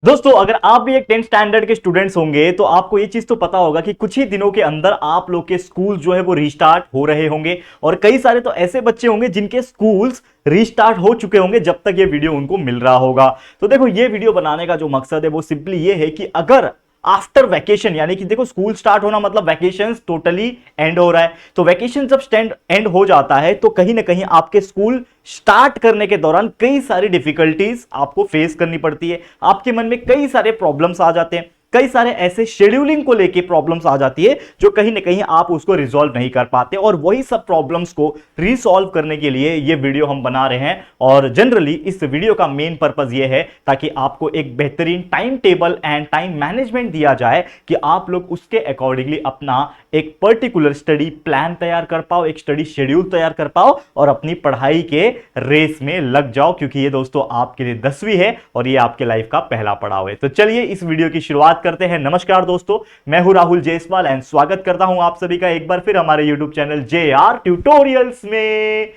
दोस्तों अगर आप भी एक 10th स्टैंडर्ड के स्टूडेंट्स होंगे तो आपको ये चीज तो पता होगा कि कुछ ही दिनों के अंदर आप लोग के स्कूल जो है वो रीस्टार्ट हो रहे होंगे। और कई सारे तो ऐसे बच्चे होंगे जिनके स्कूल्स रीस्टार्ट हो चुके होंगे जब तक ये वीडियो उनको मिल रहा होगा। तो देखो ये वीडियो बनाने का जो मकसद है वो सिंपली ये है कि अगर आफ्टर वैकेशन, यानी कि देखो स्कूल स्टार्ट होना मतलब वैकेशन टोटली एंड हो रहा है, तो वैकेशन जब स्टैंड एंड हो जाता है तो कहीं ना कहीं आपके स्कूल स्टार्ट करने के दौरान कई सारी डिफिकल्टीज आपको फेस करनी पड़ती है। आपके मन में कई सारे प्रॉब्लम्स आ जाते हैं, कई सारे ऐसे शेड्यूलिंग को लेके प्रॉब्लम्स आ जाती है जो कहीं ना कहीं आप उसको रिजॉल्व नहीं कर पाते। और वही सब प्रॉब्लम्स को रिसॉल्व करने के लिए ये वीडियो हम बना रहे हैं। और जनरली इस वीडियो का मेन पर्पस ये है ताकि आपको एक बेहतरीन time table and time management दिया जाए कि आप लोग उसके अकॉर्डिंगली अपना एक पर्टिकुलर स्टडी प्लान तैयार कर पाओ, एक स्टडी शेड्यूल तैयार कर पाओ और अपनी पढ़ाई के रेस में लग जाओ। क्योंकि ये दोस्तों आपके लिए 10वीं है और ये आपके लाइफ का पहला पड़ाव है। तो चलिए इस वीडियो की शुरुआत करते हैं। नमस्कार दोस्तों, मैं हूं राहुल जायसवाल एंड स्वागत करता हूं आप सभी का एक बार फिर हमारे यूट्यूब चैनल JR ट्यूटोरियल्स में।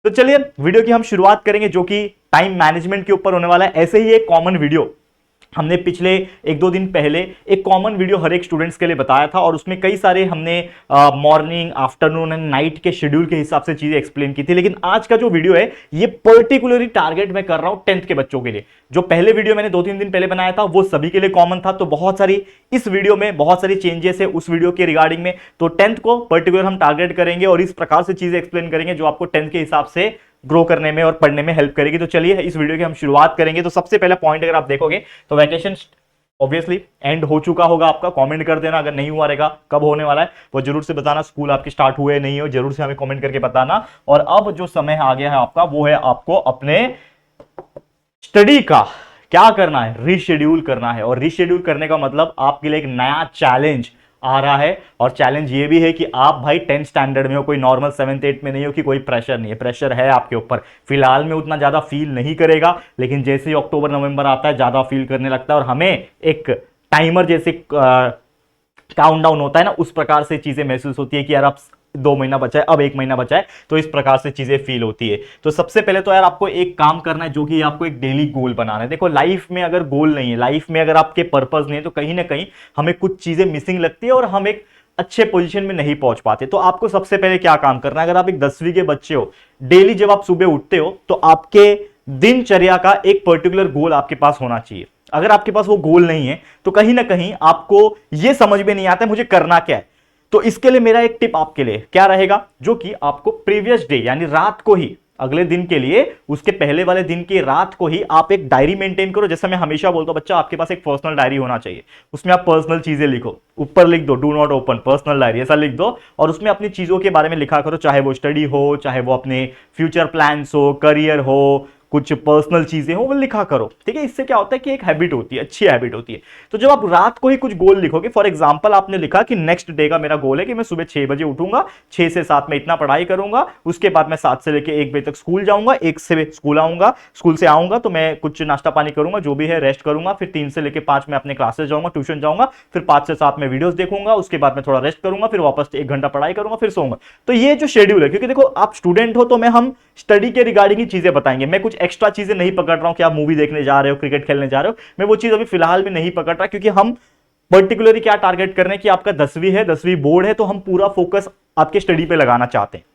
तो चलिए वीडियो की हम शुरुआत करेंगे जो कि टाइम मैनेजमेंट के ऊपर होने वाला है। ऐसे ही एक कॉमन वीडियो हमने पिछले एक दो दिन पहले एक कॉमन वीडियो हर एक स्टूडेंट्स के लिए बताया था और उसमें कई सारे हमने मॉर्निंग, आफ्टरनून एंड नाइट के शेड्यूल के हिसाब से चीजें एक्सप्लेन की थी। लेकिन आज का जो वीडियो है ये पर्टिकुलरली टारगेट मैं कर रहा हूं 10th के बच्चों के लिए। जो पहले वीडियो मैंने 2-3 दिन पहले बनाया था वो सभी के लिए कॉमन था, तो बहुत सारी इस वीडियो में बहुत सारी चेंजेस है उस वीडियो के रिगार्डिंग में। तो 10th को पर्टिकुलर हम टारगेट करेंगे और इस प्रकार से चीजें एक्सप्लेन करेंगे जो आपको 10th के हिसाब से ग्रो करने में और पढ़ने में हेल्प करेगी। तो चलिए इस वीडियो की हम शुरुआत करेंगे। तो सबसे पहला पॉइंट अगर आप देखोगे तो वैकेशन ऑब्वियसली एंड हो चुका होगा आपका। कमेंट कर देना अगर नहीं हुआ रहेगा, कब होने वाला है वो जरूर से बताना। स्कूल आपके स्टार्ट हुए नहीं हो जरूर से हमें कमेंट करके बताना। और अब जो समय आ गया है आपका वो है आपको अपने स्टडी का क्या करना है, रीशेड्यूल करना है। और रीशेड्यूल करने का मतलब आपके लिए एक नया चैलेंज आ रहा है। और चैलेंज ये भी है कि आप भाई 10th स्टैंडर्ड में हो, कोई नॉर्मल 7th 8th में नहीं हो कि कोई प्रेशर नहीं है। प्रेशर है आपके ऊपर, फिलहाल में उतना ज्यादा फील नहीं करेगा लेकिन जैसे ही अक्टूबर नवंबर आता है ज्यादा फील करने लगता है। और हमें एक टाइमर जैसे काउंटडाउन होता है ना, उस प्रकार से चीजें महसूस होती है कि यार अब 2 महीना बचा है, अब 1 महीना बचा है। तो इस प्रकार से चीजें फील होती है। तो सबसे पहले तो यार आपको एक काम करना है जो कि आपको एक डेली गोल बनाना है। देखो लाइफ में अगर गोल नहीं है, लाइफ में अगर आपके पर्पस नहीं है तो कहीं ना कहीं हमें कुछ चीजें मिसिंग लगती है और हम एक अच्छे पोजीशन में नहीं पहुंच पाते। तो आपको सबसे पहले क्या काम करना है, अगर आप एक 10वीं के बच्चे हो, डेली जब आप सुबह उठते हो तो आपके दिनचर्या का एक पर्टिकुलर गोल आपके पास होना चाहिए। अगर आपके पास वो गोल नहीं है तो कहीं ना कहीं आपको यह समझ में नहीं आता मुझे करना क्या है। तो इसके लिए मेरा एक टिप आपके लिए क्या रहेगा, जो कि आपको प्रीवियस डे यानी रात को ही, अगले दिन के लिए उसके पहले वाले दिन की रात को ही आप एक डायरी मेंटेन करो। जैसा मैं हमेशा बोलता हूं बच्चा आपके पास एक पर्सनल डायरी होना चाहिए। उसमें आप पर्सनल चीजें लिखो, ऊपर लिख दो do not open personal diary, ऐसा लिख दो। और उसमें अपनी चीजों के बारे में लिखा करो, चाहे वो स्टडी हो, चाहे वो अपने फ्यूचर प्लान्स हो, करियर हो, कुछ पर्सनल चीजें हो, वो लिखा करो। ठीक है, इससे क्या होता है कि एक हैबिट होती है, अच्छी हैबिट होती है। तो जब आप रात को ही कुछ गोल लिखोगे, फॉर एग्जांपल आपने लिखा कि नेक्स्ट डे का मेरा गोल है कि मैं सुबह 6 बजे उठूंगा, 6 से 7 में इतना पढ़ाई करूंगा, उसके बाद मैं 7 से लेकर 1 बजे तक स्कूल जाऊंगा, 1 से स्कूल आऊंगा, स्कूल से आऊंगा तो मैं कुछ नाश्ता पानी करूंगा, जो भी है रेस्ट करूंगा, फिर 3 से लेकर 5 में अपने क्लासेस जाऊंगा, ट्यूशन जाऊंगा, फिर 5 से 7 में वीडियोस देखूंगा, उसके बाद मैं थोड़ा रेस्ट करूंगा, फिर वापस 1 घंटा पढ़ाई करूंगा, फिर सोऊंगा। तो ये जो शेड्यूल है, क्योंकि देखो आप स्टूडेंट हो तो मैं हम स्टडी के रिगार्डिंग ही चीजें बताएंगे। मैं कुछ एक्स्ट्रा चीजें नहीं पकड़ रहा हूं कि आप मूवी देखने जा रहे हो, क्रिकेट खेलने जा रहे हो, मैं वो चीज अभी फिलहाल में नहीं पकड़ रहा। क्योंकि हम पर्टिकुलरली क्या टारगेट कर रहे हैं कि आपका 10वीं है, 10वीं बोर्ड है, तो हम पूरा फोकस आपके स्टडी पे लगाना चाहते हैं।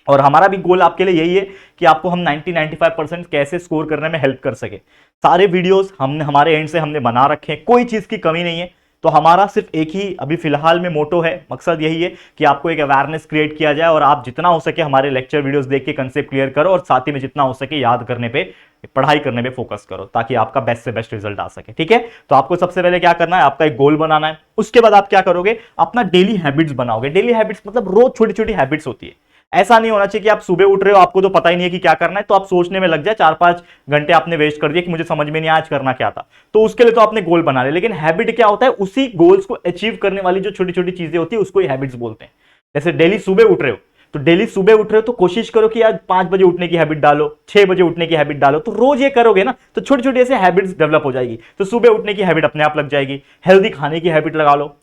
और हमारा भी गोल आपके लिए यही है कि आपको हम 90-95% कैसे स्कोर करने में हेल्प कर सके। सारे वीडियोस हमने हमारे एंड से हमने बना रखे हैं, कोई चीज की कमी नहीं है। तो हमारा सिर्फ एक ही अभी फिलहाल में मोटो है, मकसद यही है कि आपको एक अवेयरनेस क्रिएट किया जाए और आप जितना हो सके हमारे लेक्चर वीडियोस देख के कंसेप्ट क्लियर करो और साथ ही में जितना हो सके याद करने पे, पढ़ाई करने पे फोकस करो ताकि आपका बेस्ट से बेस्ट रिजल्ट आ सके। ठीक है, तो आपको सबसे पहले क्या करना है, आपका एक गोल बनाना है। उसके बाद आप क्या करोगे, अपना डेली हैबिट्स बनाओगे। डेली हैबिट्स मतलब रोज छोटी छोटी हैबिट्स होती है। ऐसा नहीं होना चाहिए कि आप सुबह उठ रहे हो, आपको तो पता ही नहीं है कि क्या करना है, तो आप सोचने में लग जाए, 4-5 घंटे आपने वेस्ट कर दिए कि मुझे समझ में नहीं आज करना क्या था। तो उसके लिए तो आपने गोल बना ले, लेकिन हैबिट क्या होता है, उसी गोल्स को अचीव करने वाली जो छोटी छोटी चीजें होती है उसको ही हैबिट्स बोलते हैं। जैसे डेली सुबह उठ रहे हो, तो डेली सुबह उठ रहे हो तो कोशिश करो कि आज 5 बजे उठने की हैबिट डालो, 6 बजे उठने की हैबिट डालो। तो रोज ये करोगे ना तो छोटी छोटी ऐसे हैबिट्स डेवलप हो जाएगी। तो सुबह उठने की हैबिट अपने आप लग जाएगी, हेल्दी खाने की हैबिट लगा लो,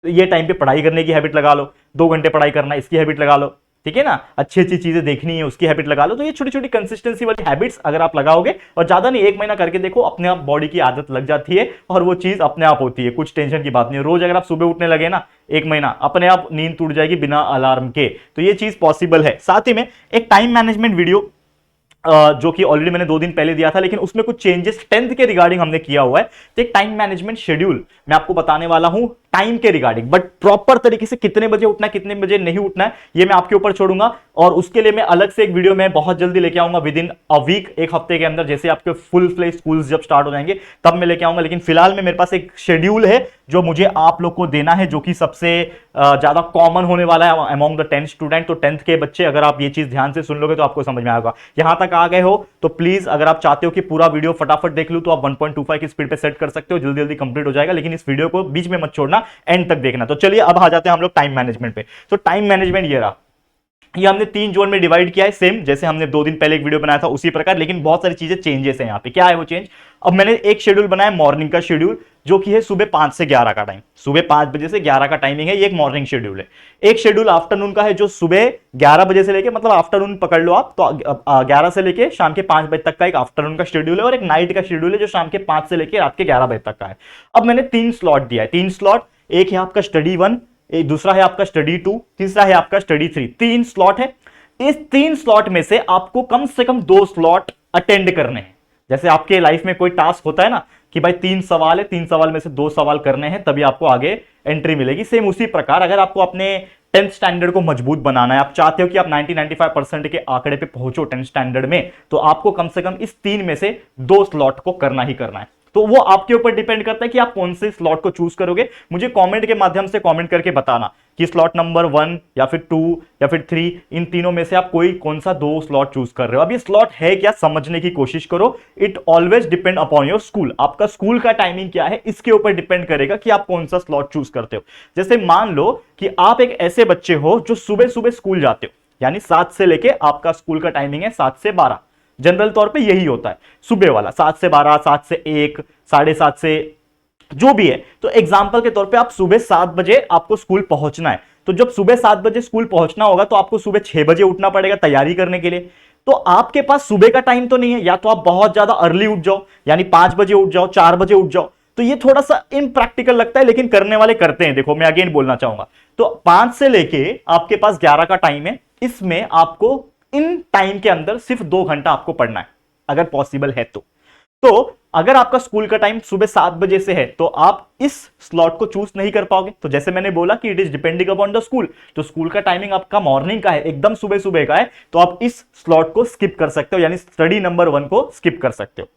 ये टाइम पे पढ़ाई करने की हैबिट लगा लो, 2 घंटे पढ़ाई करना इसकी हैबिट लगा लो, ठीक है ना, अच्छी अच्छी चीजें देखनी है उसकी हैबिट लगा लो। तो ये छोटी छोटी कंसिस्टेंसी वाली हैबिट्स अगर आप लगाओगे और ज्यादा नहीं, 1 महीना करके देखो, अपने आप बॉडी की आदत लग जाती है और वो चीज अपने आप होती है, कुछ टेंशन की बात नहीं है। रोज अगर आप सुबह उठने लगे ना, 1 महीना अपने आप नींद टूट जाएगी बिना अलार्म के। तो ये चीज पॉसिबल है। साथ ही में एक टाइम मैनेजमेंट वीडियो जो कि ऑलरेडी मैंने 2 दिन पहले दिया था, लेकिन उसमें कुछ चेंजेस 10th के रिगार्डिंग हमने किया हुआ है। तो एक टाइम मैनेजमेंट शेड्यूल मैं आपको बताने वाला हूं टाइम के रिगार्डिंग, बट प्रॉपर तरीके से कितने बजे उठना है कितने बजे नहीं उठना है ये मैं आपके ऊपर छोड़ूंगा। और उसके लिए मैं अलग से एक वीडियो मैं बहुत जल्दी लेके आऊंगा, विद इन अ वीक, एक हफ्ते के अंदर, जैसे आपके फुल फ्लेज स्कूल्स जब स्टार्ट हो जाएंगे तब मैं लेके आऊंगा। लेकिन फिलहाल में मेरे पास एक शेड्यूल है जो मुझे आप लोग को देना है, जो कि सबसे ज्यादा कॉमन होने वाला है अमॉन्ग द 10th स्टूडेंट। तो 10th के बच्चे अगर आप ये चीज ध्यान से सुन लोगे तो आपको समझ में आएगा। यहां तक आ गए हो तो प्लीज, अगर आप चाहते हो कि पूरा वीडियो फटाफट देख लूं तो आप 1.25 की स्पीड पे सेट कर सकते हो, जल्दी जल्दी कंप्लीट हो जाएगा। लेकिन इस वीडियो को बीच में मत छोड़ना, एंड तक देखना। तो चलिए अब आ जाते हैं हम लोग टाइम मैनेजमेंट पे। तो टाइम मैनेजमेंट ये रहा, ये हमने 3 जोन में डिवाइड किया है, सेम जैसे हमने 2 दिन पहले एक वीडियो बनाया था उसी प्रकार, लेकिन बहुत सारी चीजें चेंजेस है यहाँ पे। क्या है वो चेंज? अब मैंने एक शेड्यूल बनाया मॉर्निंग का शेड्यूल, जो कि है सुबह 5 से 11 का टाइम, सुबह 5 बजे से 11 का टाइमिंग है, ये एक मॉर्निंग शेड्यूल है। एक शेड्यूल आफ्टरनून का है जो सुबह 11 बजे से लेके, मतलब आफ्टरनून पकड़ लो आप, तो 11 से लेके शाम के 5 बजे तक का एक आफ्टरनून का शेड्यूल है, और एक नाइट का शेड्यूल है जो शाम के 5 से लेके रात के 11 बजे तक का है। अब मैंने 3 स्लॉट दिया है, 3 स्लॉट, एक है आपका स्टडी 1, एक दूसरा है आपका स्टडी 2, तीसरा है आपका स्टडी 3। 3 स्लॉट है। इस 3 स्लॉट में से आपको कम से कम 2 स्लॉट अटेंड करने हैं। जैसे आपके लाइफ में कोई टास्क होता है ना कि भाई 3 सवाल है, 3 सवाल में से 2 सवाल करने हैं, तभी आपको आगे एंट्री मिलेगी। सेम उसी प्रकार अगर आपको अपने 10th स्टैंडर्ड को मजबूत बनाना है, आप चाहते हो कि आप 90-95% के आंकड़े पे पहुंचो 10th स्टैंडर्ड में, तो आपको कम से कम इस 3 में से 2 स्लॉट को करना ही करना है। तो वो आपके ऊपर डिपेंड करता है कि आप कौन से स्लॉट को चूज करोगे। मुझे कमेंट के माध्यम से कमेंट करके बताना कि स्लॉट नंबर 1 या फिर 2 या फिर 3, इन तीनों में से आप कौन सा 2 स्लॉट चूज कर रहे हो। अब ये स्लॉट है क्या समझने की कोशिश करो। It always depend upon your school. आपका स्कूल का टाइमिंग क्या है इसके ऊपर डिपेंड करेगा कि आप कौन सा स्लॉट चूज करते हो। जैसे मान लो कि आप एक ऐसे बच्चे हो जो सुबह सुबह स्कूल जाते हो, यानी 7 से लेके आपका स्कूल का टाइमिंग है 7 से 12, जनरल तौर पे यही होता है सुबह वाला, 7 से 12, 7 से 1, 7:30 से जो भी है। तो एग्जांपल के तौर पे आप सुबह 7 बजे आपको स्कूल पहुंचना है, तो जब सुबह 7 बजे स्कूल पहुंचना होगा तो आपको सुबह 6 बजे उठना पड़ेगा तैयारी करने के लिए। तो आपके पास सुबह का टाइम तो नहीं है, या तो आप बहुत ज्यादा अर्ली उठ जाओ, यानी 5 बजे उठ जाओ, 4 बजे उठ जाओ। तो ये थोड़ा सा इम्प्रैक्टिकल लगता है, लेकिन करने वाले करते हैं। देखो मैं अगेन बोलना चाहूंगा, तो 5 से लेके आपके पास 11 का टाइम है, इसमें आपको इन टाइम के अंदर सिर्फ 2 घंटा आपको पढ़ना है, अगर पॉसिबल है तो अगर आपका स्कूल का टाइम सुबह 7 बजे से है तो आप इस स्लॉट को चूज नहीं कर पाओगे। तो जैसे मैंने बोला कि it is depending upon the school, तो स्कूल का टाइमिंग आपका मॉर्निंग का है, एकदम सुबह सुबह का है, तो आप इस स्लॉट को स्किप कर सकते हो, यानी स्टडी नंबर 1 को स्किप कर सकते हो।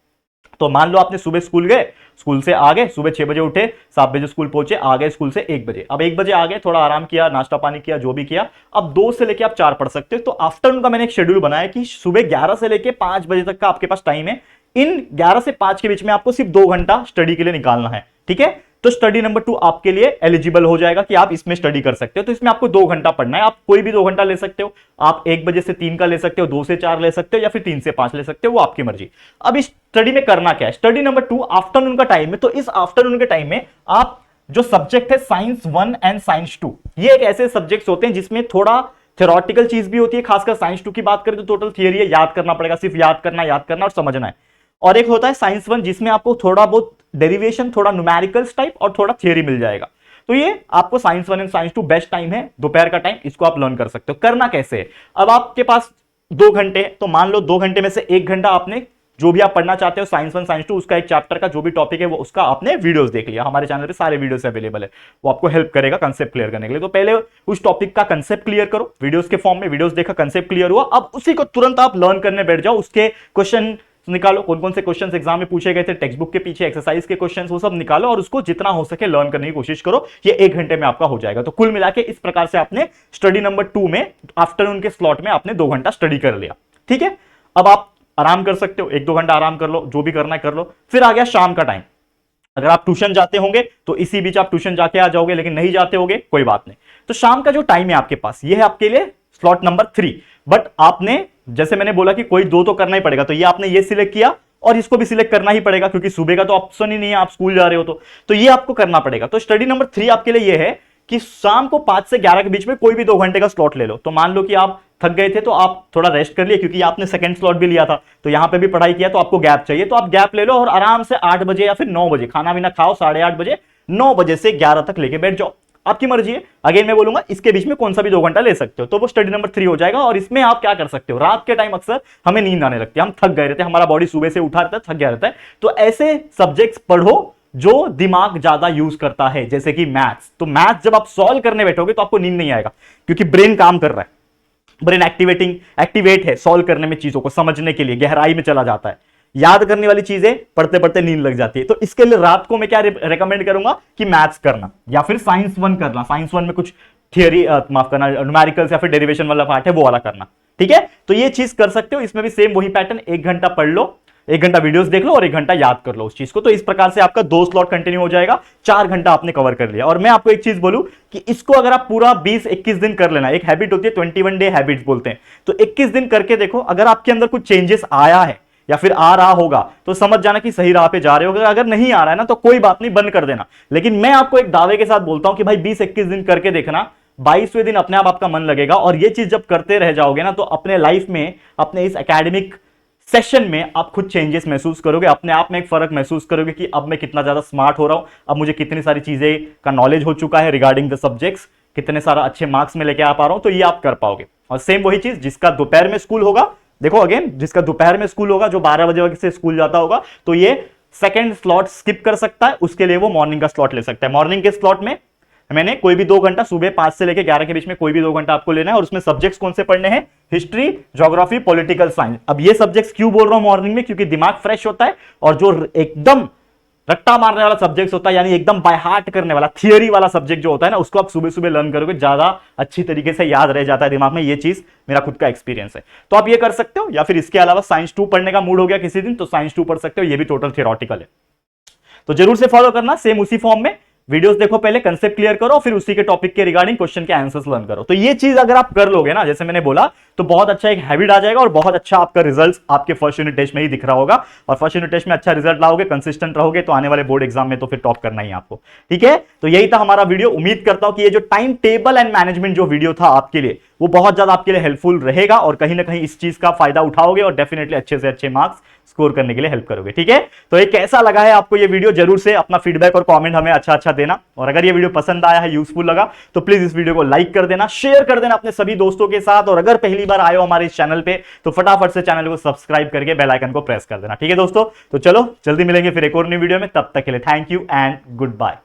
तो मान लो आपने सुबह स्कूल गए, स्कूल से आ गए, सुबह 6 बजे उठे, 7 बजे स्कूल पहुंचे, आ गए स्कूल से 1 बजे। अब 1 बजे आ गए, थोड़ा आराम किया, नाश्ता पानी किया, जो भी किया, अब 2 से लेके आप 4 पढ़ सकते हो। तो आफ्टरनून का मैंने एक शेड्यूल बनाया कि सुबह 11 से लेके 5 बजे तक का आपके पास टाइम है। इन 11 से 5 के बीच में आपको सिर्फ 2 घंटा स्टडी के लिए निकालना है, ठीक है। तो स्टडी नंबर 2 आपके लिए एलिजिबल हो जाएगा कि आप इसमें स्टडी कर सकते हो। तो इसमें आपको 2 घंटा पढ़ना है, आप कोई भी 2 घंटा ले सकते हो। आप 1 बजे से 3 का ले सकते हो, 2 से 4 ले सकते हो, या फिर 3 से 5 ले सकते हो, वो आपकी मर्जी। अब इस स्टडी में करना क्या है, स्टडी नंबर 2 आफ्टरनून का टाइम है। तो इस आफ्टरनून के टाइम में आप जो सब्जेक्ट है साइंस 1 एंड साइंस 2, ये एक ऐसे सब्जेक्ट्स होते हैं जिसमें थोड़ा थ्योरेटिकल चीज भी होती है। खासकर साइंस 2 की बात करें तो टोटल थियरी है, याद करना पड़ेगा, सिर्फ याद करना और समझना है। और एक होता है साइंस 1 जिसमें आपको थोड़ा बहुत डेरिवेशन, थोड़ा न्यूमेरिकल्स टाइप और थोड़ा थियरी मिल जाएगा। तो ये आपको science 1 and science 2 best time है, दोपहर का टाइम, इसको आप लर्न कर सकते हो। करना कैसे है, अब आपके पास 2 घंटे, तो मान लो 2 घंटे में से 1 घंटा आपने जो भी आप पढ़ना चाहते हो साइंस 1 साइंस 2 उसका एक चैप्टर का जो भी टॉपिक है वो उसका आपने वीडियोस देख लिया। हमारे चैनल पे सारे वीडियोस अवेलेबल है, वो आपको हेल्प करेगा कंसेप्ट क्लियर करने के लिए। तो पहले उस टॉपिक का कंसेप्ट क्लियर करो, वीडियोस के फॉर्म में वीडियोस देखा, कंसेप्ट क्लियर हुआ, अब उसी को तुरंत आप लर्न करने बैठ जाओ। उसके क्वेश्चन निकालो, कौन कौन से क्वेश्चंस एग्जाम में पूछे गए थे, टेक्स्ट बुक के पीछे एक्सरसाइज के क्वेश्चंस, वो सब निकालो और उसको जितना हो सके लर्न करने की कोशिश करो। ये 1 घंटे में आपका हो जाएगा। तो कुल मिला के इस प्रकार से आपने स्टडी नंबर 2 में आफ्टरनून के स्लॉट में आपने 2 घंटा स्टडी कर लिया, ठीक है। अब आप आराम कर सकते हो, 1-2 घंटा आराम कर लो, जो भी करना है कर लो। फिर आ गया शाम का टाइम। अगर आप ट्यूशन जाते होंगे तो इसी बीच आप ट्यूशन जाके आ जाओगे, लेकिन नहीं जाते होंगे कोई बात नहीं। तो शाम का जो टाइम है आपके पास, ये है आपके लिए स्लॉट नंबर 3। बट आपने, जैसे मैंने बोला कि कोई 2 तो करना ही पड़ेगा, तो ये आपने ये सिलेक्ट किया और इसको भी सिलेक्ट करना ही पड़ेगा, क्योंकि सुबह का तो ऑप्शन ही नहीं है, आप स्कूल जा रहे हो तो ये आपको करना पड़ेगा। तो स्टडी नंबर 3 आपके लिए ये है कि शाम को 5 से 11 के बीच में कोई भी 2 घंटे का स्लॉट ले लो। तो मान लो कि आप थक गए थे तो आप थोड़ा रेस्ट कर लिए, क्योंकि आपने सेकंड स्लॉट भी लिया था, तो यहां पे भी पढ़ाई किया, तो आपको गैप चाहिए, तो आप गैप ले लो और आराम से 8 बजे या फिर 9 बजे खाना वाना खाओ, 8:30 बजे, 9 बजे से 11 तक लेके बैठ जाओ, आपकी मर्जी है। अगेन मैं बोलूंगा इसके बीच में कौन सा भी 2 घंटा ले सकते हो, तो वो स्टडी नंबर 3 हो जाएगा। और इसमें आप क्या कर सकते हो, रात के टाइम अक्सर हमें नींद आने लगती है, हम थक गए रहते हैं, हमारा बॉडी सुबह से उठा रहता है, थक गया रहता है, तो ऐसे सब्जेक्ट्स पढ़ो जो दिमाग ज्यादा यूज करता है, जैसे कि मैथ्स। तो मैथ्स जब आप सॉल्व करने बैठोगे तो आपको नींद नहीं आएगा, क्योंकि ब्रेन काम कर रहा है, ब्रेन एक्टिवेट है सॉल्व करने में, चीजों को समझने के लिए गहराई में चला जाता है, याद करने वाली चीजें पढ़ते पढ़ते नींद लग जाती है। तो इसके लिए रात को मैं क्या रेकमेंड करूंगा कि मैथ्स करना या फिर साइंस 1 करना, साइंस 1 में कुछ थियरी माफ करना, न्यूमेरिकल्स या फिर डेरिवेशन वाला पार्ट है वो वाला करना, ठीक है। तो ये चीज कर सकते हो, इसमें भी सेम वही पैटर्न, 1 घंटा पढ़ लो, 1 घंटा वीडियोस देख लो और 1 घंटा याद कर लो उस चीज को। तो इस प्रकार से आपका 2 स्लॉट कंटिन्यू हो जाएगा, 4 घंटा आपने कवर कर लिया। और मैं आपको एक चीज बोलूं कि इसको अगर आप पूरा 20-21 दिन कर लेना, एक हैबिट होती है 21 डे हैबिट्स बोलते हैं, तो 21 दिन करके देखो, अगर आपके अंदर कुछ चेंजेस आया है या फिर आ रहा होगा तो समझ जाना कि सही राह पे जा रहे हो। अगर नहीं आ रहा है ना तो कोई बात नहीं, बंद कर देना। लेकिन मैं आपको एक दावे के साथ बोलता हूं कि भाई 20-21 दिन करके देखना, 22वें दिन अपने आप आपका मन लगेगा। और ये चीज जब करते रह जाओगे ना तो अपने लाइफ में, अपने इस एकेडमिक सेशन में आप खुद चेंजेस महसूस करोगे, अपने आप में एक फर्क महसूस करोगे कि अब मैं कितना ज्यादा स्मार्ट हो रहा हूं, अब मुझे कितनी सारी चीजें का नॉलेज हो चुका है रिगार्डिंग द सब्जेक्ट्स, कितने सारा अच्छे मार्क्स में लेके आ पा रहा हूं, तो ये आप कर पाओगे। और सेम वही चीज जिसका दोपहर में स्कूल होगा, देखो अगेन जिसका दोपहर में स्कूल होगा, जो 12 बजे से स्कूल जाता होगा, तो ये सेकंड स्लॉट स्किप कर सकता है, उसके लिए वो मॉर्निंग का स्लॉट ले सकता है। मॉर्निंग के स्लॉट में मैंने कोई भी 2 घंटा, सुबह 5 से लेकर 11 के बीच में कोई भी 2 घंटा आपको लेना है, और उसमें सब्जेक्ट्स कौन से पढ़ने हैं, हिस्ट्री, ज्योग्राफी, पॉलिटिकल साइंस। अब ये सब्जेक्ट्स क्यों बोल रहा हूं मॉर्निंग में, क्योंकि दिमाग फ्रेश होता है, और जो एकदम रट्टा मारने वाला सब्जेक्ट होता है, यानी एकदम बाय हार्ट करने वाला थियरी वाला सब्जेक्ट जो होता है ना, उसको आप सुबह सुबह लर्न करोगे, ज्यादा अच्छी तरीके से याद रह जाता है दिमाग में। ये चीज मेरा खुद का एक्सपीरियंस है, तो आप ये कर सकते हो। या फिर इसके अलावा साइंस 2 पढ़ने का मूड हो गया किसी दिन, तो साइंस 2 पढ़ सकते हो, ये भी टोटल थियोरेटिकल है। तो जरूर से फॉलो करना, सेम उसी फॉर्म में वीडियोस देखो, पहले कंसेप्ट क्लियर करो, फिर उसी के टॉपिक के रिगार्डिंग क्वेश्चन के आंसर्स लर्न करो। तो ये चीज अगर आप कर लोगे ना, जैसे मैंने बोला, तो बहुत अच्छा एक हैबिट आ जाएगा, और बहुत अच्छा आपका रिजल्ट आपके फर्स्ट यूनिट टेस्ट में ही दिख रहा होगा। और फर्स्ट यूनिट टेस्ट में अच्छा रिजल्ट लाओगे, कंसिस्टेंट रहोगे, तो आने वाले बोर्ड एग्जाम में तो फिर टॉप करना ही आपको, ठीक है। तो यही था हमारा वीडियो। उम्मीद करता हूं कि ये जो टाइम टेबल एंड मैनेजमेंट जो वीडियो था आपके लिए, वो बहुत ज्यादा आपके लिए हेल्पफुल रहेगा, और कहीं ना कहीं इस चीज का फायदा उठाओगे और डेफिनेटली अच्छे से अच्छे मार्क्स स्कोर करने के लिए हेल्प करोगे, ठीक है। तो ये कैसा लगा है आपको ये वीडियो, जरूर से अपना फीडबैक और कमेंट हमें अच्छा देना। और अगर ये वीडियो पसंद आया है, यूजफुल लगा, तो प्लीज इस वीडियो को लाइक कर देना, शेयर कर देना अपने सभी दोस्तों के साथ। और अगर पहली बार आए हो हमारे इस चैनल पे, तो फटाफट से चैनल को सब्सक्राइब करके बेल आइकन को प्रेस कर देना, ठीक है दोस्तों। तो चलो जल्दी मिलेंगे फिर एक और नई वीडियो में, तब तक के लिए thank you and good bye.